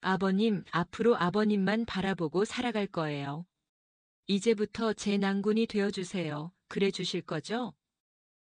아버님, 앞으로 아버님만 바라보고 살아갈 거예요. 이제부터 제 낭군이 되어주세요. 그래 주실 거죠?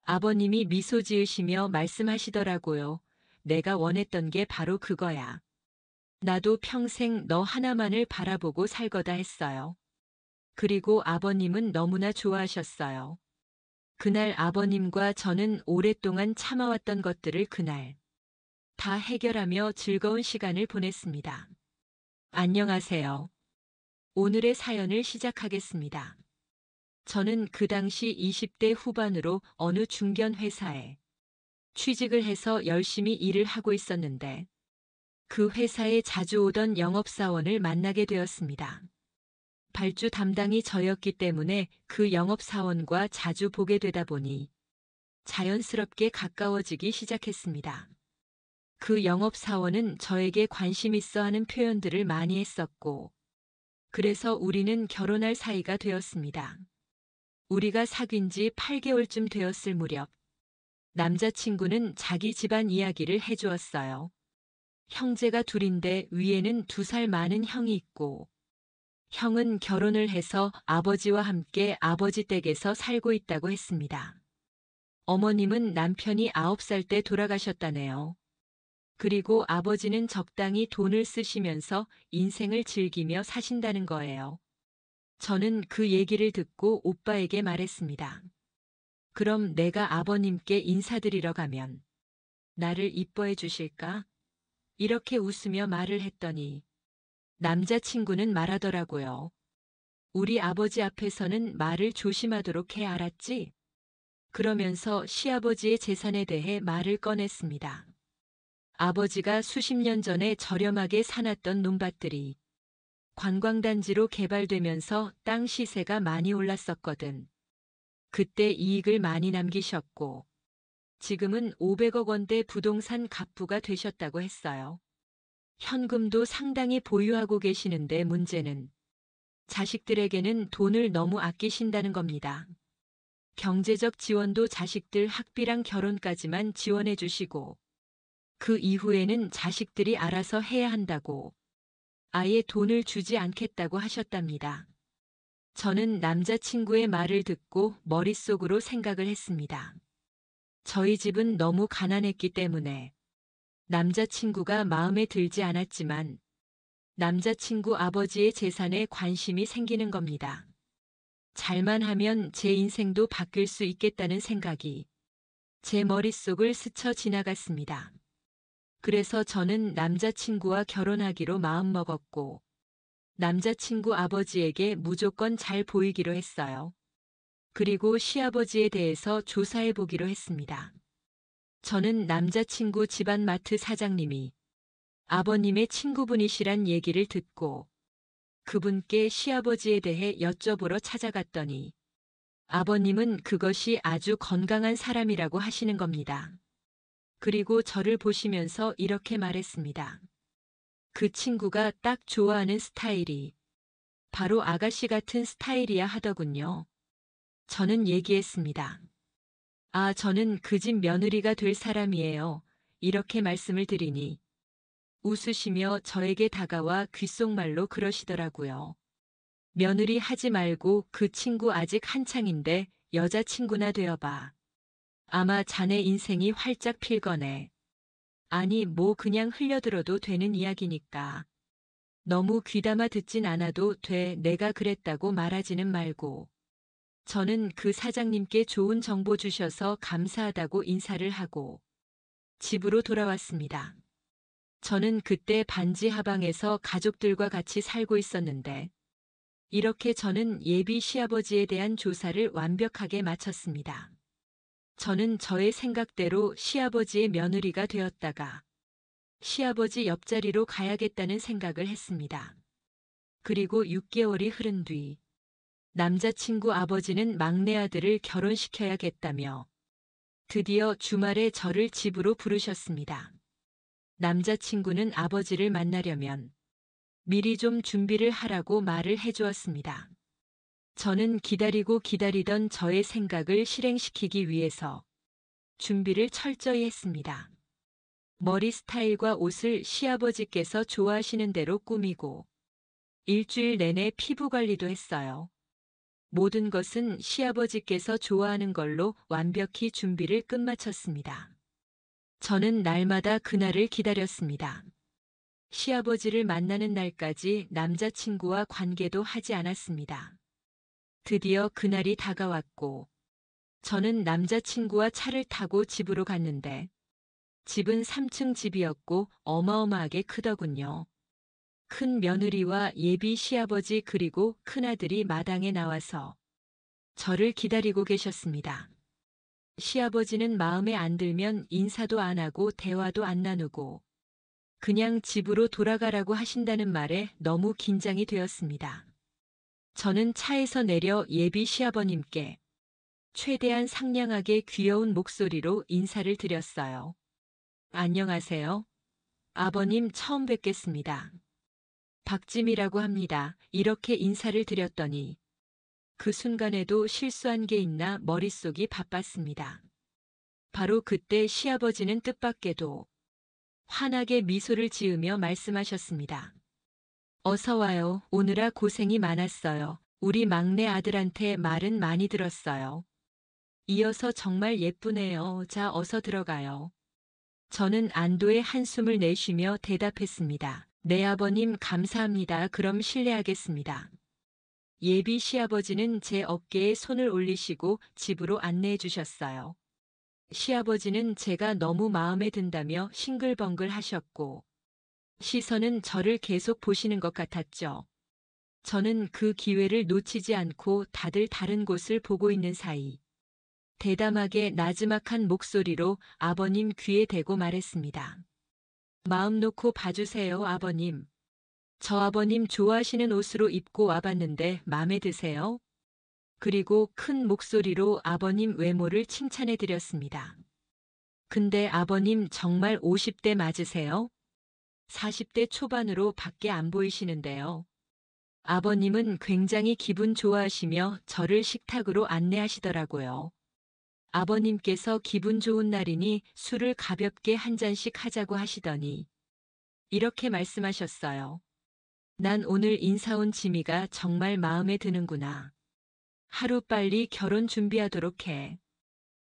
아버님이 미소 지으시며 말씀하시더라고요. 내가 원했던 게 바로 그거야. 나도 평생 너 하나만을 바라보고 살 거다 했어요. 그리고 아버님은 너무나 좋아하셨어요. 그날 아버님과 저는 오랫동안 참아왔던 것들을 그날 다 해결하며 즐거운 시간을 보냈습니다. 안녕하세요. 오늘의 사연을 시작하겠습니다. 저는 그 당시 20대 후반으로 어느 중견 회사에 취직을 해서 열심히 일을 하고 있었는데 그 회사에 자주 오던 영업사원을 만나게 되었습니다. 발주 담당이 저였기 때문에 그 영업사원과 자주 보게 되다 보니 자연스럽게 가까워지기 시작했습니다. 그 영업사원은 저에게 관심 있어 하는 표현들을 많이 했었고, 그래서 우리는 결혼할 사이가 되었습니다. 우리가 사귄 지 8개월쯤 되었을 무렵, 남자친구는 자기 집안 이야기를 해주었어요. 형제가 둘인데 위에는 2살 많은 형이 있고, 형은 결혼을 해서 아버지와 함께 아버지 댁에서 살고 있다고 했습니다. 어머님은 남편이 9살 때 돌아가셨다네요. 그리고 아버지는 적당히 돈을 쓰시면서 인생을 즐기며 사신다는 거예요. 저는 그 얘기를 듣고 오빠에게 말했습니다. 그럼 내가 아버님께 인사드리러 가면 나를 이뻐해 주실까? 이렇게 웃으며 말을 했더니 남자친구는 말하더라고요. 우리 아버지 앞에서는 말을 조심하도록 해 알았지? 그러면서 시아버지의 재산에 대해 말을 꺼냈습니다. 아버지가 수십 년 전에 저렴하게 사놨던 논밭들이 관광단지로 개발되면서 땅 시세가 많이 올랐었거든. 그때 이익을 많이 남기셨고 지금은 500억 원대 부동산 갑부가 되셨다고 했어요. 현금도 상당히 보유하고 계시는데 문제는 자식들에게는 돈을 너무 아끼신다는 겁니다. 경제적 지원도 자식들 학비랑 결혼까지만 지원해 주시고 그 이후에는 자식들이 알아서 해야 한다고 아예 돈을 주지 않겠다고 하셨답니다. 저는 남자친구의 말을 듣고 머릿속으로 생각을 했습니다. 저희 집은 너무 가난했기 때문에 남자친구가 마음에 들지 않았지만 남자친구 아버지의 재산에 관심이 생기는 겁니다. 잘만 하면 제 인생도 바뀔 수 있겠다는 생각이 제 머릿속을 스쳐 지나갔습니다. 그래서 저는 남자친구와 결혼하기로 마음먹었고 남자친구 아버지에게 무조건 잘 보이기로 했어요. 그리고 시아버지에 대해서 조사해 보기로 했습니다. 저는 남자친구 집안 마트 사장님이 아버님의 친구분이시란 얘기를 듣고 그분께 시아버지에 대해 여쭤보러 찾아갔더니 아버님은 그것이 아주 건강한 사람이라고 하시는 겁니다. 그리고 저를 보시면서 이렇게 말했습니다. 그 친구가 딱 좋아하는 스타일이 바로 아가씨 같은 스타일이야 하더군요. 저는 얘기했습니다. 아, 저는 그 집 며느리가 될 사람이에요. 이렇게 말씀을 드리니 웃으시며 저에게 다가와 귓속말로 그러시더라고요. 며느리 하지 말고 그 친구 아직 한창인데 여자친구나 되어봐. 아마 자네 인생이 활짝 필 거네. 아니, 뭐 그냥 흘려들어도 되는 이야기니까. 너무 귀담아 듣진 않아도 돼. 내가 그랬다고 말하지는 말고. 저는 그 사장님께 좋은 정보 주셔서 감사하다고 인사를 하고 집으로 돌아왔습니다. 저는 그때 반지 하방에서 가족들과 같이 살고 있었는데 이렇게 저는 예비 시아버지에 대한 조사를 완벽하게 마쳤습니다. 저는 저의 생각대로 시아버지의 며느리가 되었다가 시아버지 옆자리로 가야겠다는 생각을 했습니다. 그리고 6개월이 흐른 뒤 남자친구 아버지는 막내 아들을 결혼시켜야겠다며 드디어 주말에 저를 집으로 부르셨습니다. 남자친구는 아버지를 만나려면 미리 좀 준비를 하라고 말을 해주었습니다. 저는 기다리고 기다리던 저의 생각을 실행시키기 위해서 준비를 철저히 했습니다. 머리 스타일과 옷을 시아버지께서 좋아하시는 대로 꾸미고 일주일 내내 피부 관리도 했어요. 모든 것은 시아버지께서 좋아하는 걸로 완벽히 준비를 끝마쳤습니다. 저는 날마다 그날을 기다렸습니다. 시아버지를 만나는 날까지 남자친구와 관계도 하지 않았습니다. 드디어 그날이 다가왔고, 저는 남자친구와 차를 타고 집으로 갔는데, 집은 3층 집이었고 어마어마하게 크더군요. 큰 며느리와 예비 시아버지 그리고 큰아들이 마당에 나와서 저를 기다리고 계셨습니다. 시아버지는 마음에 안 들면 인사도 안 하고 대화도 안 나누고 그냥 집으로 돌아가라고 하신다는 말에 너무 긴장이 되었습니다. 저는 차에서 내려 예비 시아버님께 최대한 상냥하게 귀여운 목소리로 인사를 드렸어요. 안녕하세요. 아버님 처음 뵙겠습니다. 박지미라고 합니다. 이렇게 인사를 드렸더니 그 순간에도 실수한 게 있나 머릿속이 바빴습니다. 바로 그때 시아버지는 뜻밖에도 환하게 미소를 지으며 말씀하셨습니다. 어서 와요. 오느라 고생이 많았어요. 우리 막내 아들한테 말은 많이 들었어요. 이어서 정말 예쁘네요. 자, 어서 들어가요. 저는 안도의 한숨을 내쉬며 대답했습니다. 네, 아버님 감사합니다. 그럼 실례하겠습니다. 예비 시아버지는 제 어깨에 손을 올리시고 집으로 안내해 주셨어요. 시아버지는 제가 너무 마음에 든다며 싱글벙글 하셨고, 시선은 저를 계속 보시는 것 같았죠. 저는 그 기회를 놓치지 않고 다들 다른 곳을 보고 있는 사이, 대담하게 나지막한 목소리로 아버님 귀에 대고 말했습니다. 마음 놓고 봐주세요, 아버님. 저 아버님 좋아하시는 옷으로 입고 와봤는데 마음에 드세요? 그리고 큰 목소리로 아버님 외모를 칭찬해 드렸습니다. 근데 아버님 정말 50대 맞으세요? 40대 초반으로 밖에 안 보이시는데요. 아버님은 굉장히 기분 좋아하시며 저를 식탁으로 안내하시더라고요. 아버님께서 기분 좋은 날이니 술을 가볍게 한 잔씩 하자고 하시더니 이렇게 말씀하셨어요. 난 오늘 인사 온 지미가 정말 마음에 드는구나. 하루빨리 결혼 준비하도록 해.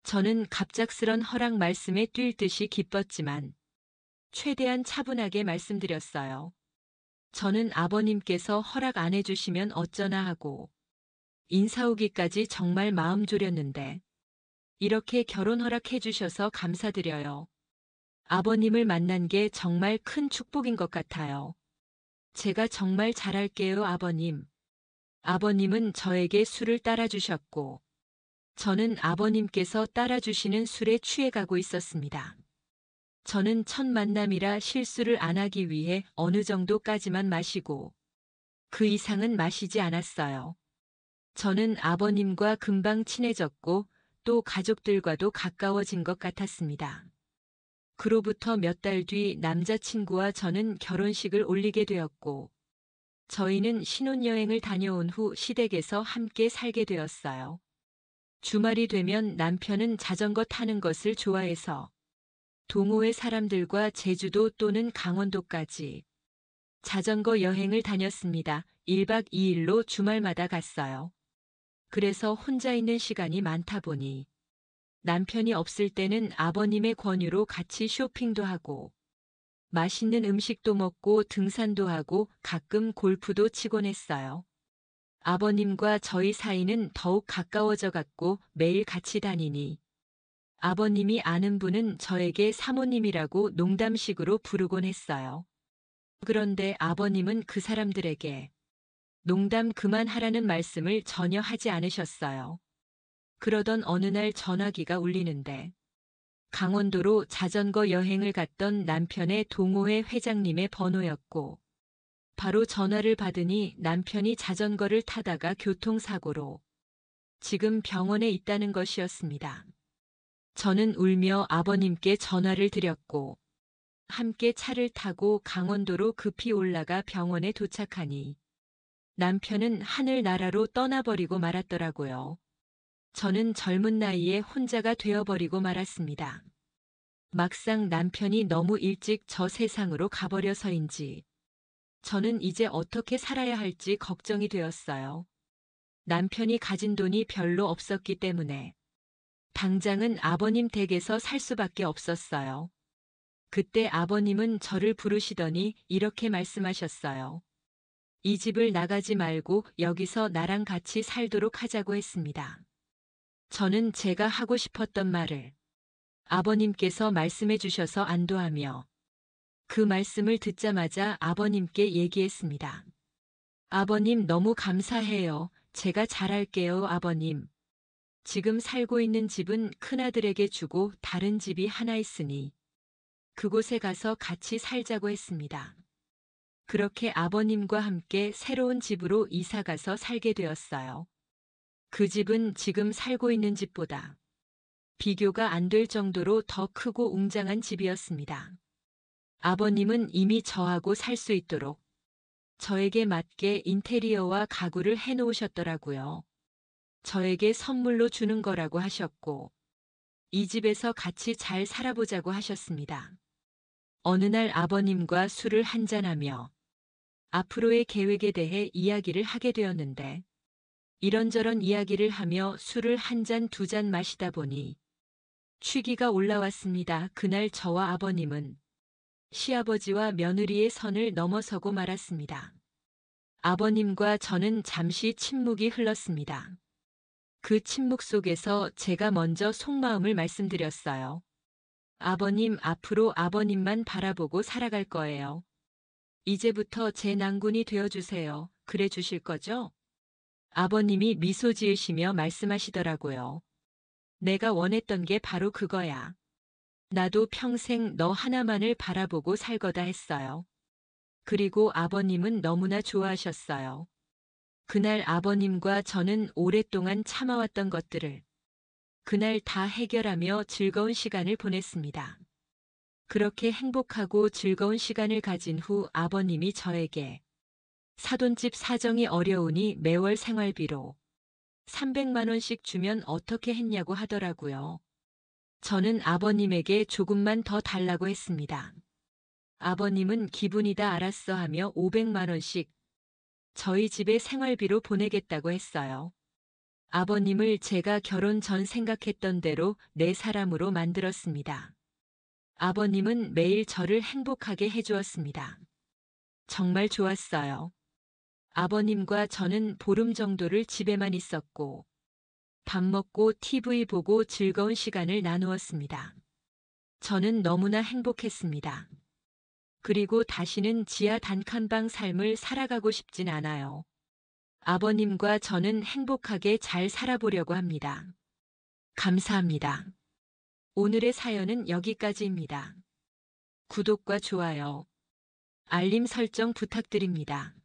저는 갑작스런 허락 말씀에 뛸 듯이 기뻤지만 최대한 차분하게 말씀드렸어요. 저는 아버님께서 허락 안 해주시면 어쩌나 하고 인사 오기까지 정말 마음 졸였는데 이렇게 결혼 허락해 주셔서 감사드려요. 아버님을 만난 게 정말 큰 축복인 것 같아요. 제가 정말 잘할게요, 아버님. 아버님은 저에게 술을 따라주셨고, 저는 아버님께서 따라주시는 술에 취해가고 있었습니다. 저는 첫 만남이라 실수를 안 하기 위해 어느 정도까지만 마시고, 그 이상은 마시지 않았어요. 저는 아버님과 금방 친해졌고, 또 가족들과도 가까워진 것 같았습니다. 그로부터 몇 달 뒤 남자친구와 저는 결혼식을 올리게 되었고, 저희는 신혼여행을 다녀온 후 시댁에서 함께 살게 되었어요. 주말이 되면 남편은 자전거 타는 것을 좋아해서 동호회 사람들과 제주도 또는 강원도까지 자전거 여행을 다녔습니다. 1박 2일로 주말마다 갔어요. 그래서 혼자 있는 시간이 많다 보니 남편이 없을 때는 아버님의 권유로 같이 쇼핑도 하고 맛있는 음식도 먹고 등산도 하고 가끔 골프도 치곤 했어요. 아버님과 저희 사이는 더욱 가까워져 갔고 매일 같이 다니니 아버님이 아는 분은 저에게 사모님이라고 농담식으로 부르곤 했어요. 그런데 아버님은 그 사람들에게 농담 그만하라는 말씀을 전혀 하지 않으셨어요. 그러던 어느 날 전화기가 울리는데 강원도로 자전거 여행을 갔던 남편의 동호회 회장님의 번호였고 바로 전화를 받으니 남편이 자전거를 타다가 교통사고로 지금 병원에 있다는 것이었습니다. 저는 울며 아버님께 전화를 드렸고 함께 차를 타고 강원도로 급히 올라가 병원에 도착하니 남편은 하늘나라로 떠나버리고 말았더라고요. 저는 젊은 나이에 혼자가 되어버리고 말았습니다. 막상 남편이 너무 일찍 저 세상으로 가버려서인지 저는 이제 어떻게 살아야 할지 걱정이 되었어요. 남편이 가진 돈이 별로 없었기 때문에 당장은 아버님 댁에서 살 수밖에 없었어요. 그때 아버님은 저를 부르시더니 이렇게 말씀하셨어요. 이 집을 나가지 말고 여기서 나랑 같이 살도록 하자고 했습니다. 저는 제가 하고 싶었던 말을 아버님께서 말씀해 주셔서 안도하며 그 말씀을 듣자마자 아버님께 얘기했습니다. 아버님 너무 감사해요. 제가 잘할게요, 아버님. 지금 살고 있는 집은 큰아들에게 주고 다른 집이 하나 있으니 그곳에 가서 같이 살자고 했습니다. 그렇게 아버님과 함께 새로운 집으로 이사 가서 살게 되었어요. 그 집은 지금 살고 있는 집보다 비교가 안 될 정도로 더 크고 웅장한 집이었습니다. 아버님은 이미 저하고 살 수 있도록 저에게 맞게 인테리어와 가구를 해놓으셨더라고요. 저에게 선물로 주는 거라고 하셨고, 이 집에서 같이 잘 살아보자고 하셨습니다. 어느 날 아버님과 술을 한잔하며 앞으로의 계획에 대해 이야기를 하게 되었는데, 이런저런 이야기를 하며 술을 한 잔, 두 잔 마시다 보니 취기가 올라왔습니다. 그날 저와 아버님은 시아버지와 며느리의 선을 넘어서고 말았습니다. 아버님과 저는 잠시 침묵이 흘렀습니다. 그 침묵 속에서 제가 먼저 속마음을 말씀드렸어요. 아버님, 앞으로 아버님만 바라보고 살아갈 거예요. 이제부터 제 낭군이 되어주세요. 그래 주실 거죠? 아버님이 미소 지으시며 말씀하시더라고요. 내가 원했던 게 바로 그거야. 나도 평생 너 하나만을 바라보고 살 거다 했어요. 그리고 아버님은 너무나 좋아하셨어요. 그날 아버님과 저는 오랫동안 참아왔던 것들을 그날 다 해결하며 즐거운 시간을 보냈습니다. 그렇게 행복하고 즐거운 시간을 가진 후 아버님이 저에게 사돈집 사정이 어려우니 매월 생활비로 300만 원씩 주면 어떻게 했냐고 하더라고요. 저는 아버님에게 조금만 더 달라고 했습니다. 아버님은 기분이다 알았어 하며 500만 원씩 저희 집에 생활비로 보내겠다고 했어요. 아버님을 제가 결혼 전 생각했던 대로 내 사람으로 만들었습니다. 아버님은 매일 저를 행복하게 해주었습니다. 정말 좋았어요. 아버님과 저는 보름 정도를 집에만 있었고 밥 먹고 TV 보고 즐거운 시간을 나누었습니다. 저는 너무나 행복했습니다. 그리고 다시는 지하 단칸방 삶을 살아가고 싶진 않아요. 아버님과 저는 행복하게 잘 살아보려고 합니다. 감사합니다. 오늘의 사연은 여기까지입니다. 구독과 좋아요, 알림 설정 부탁드립니다.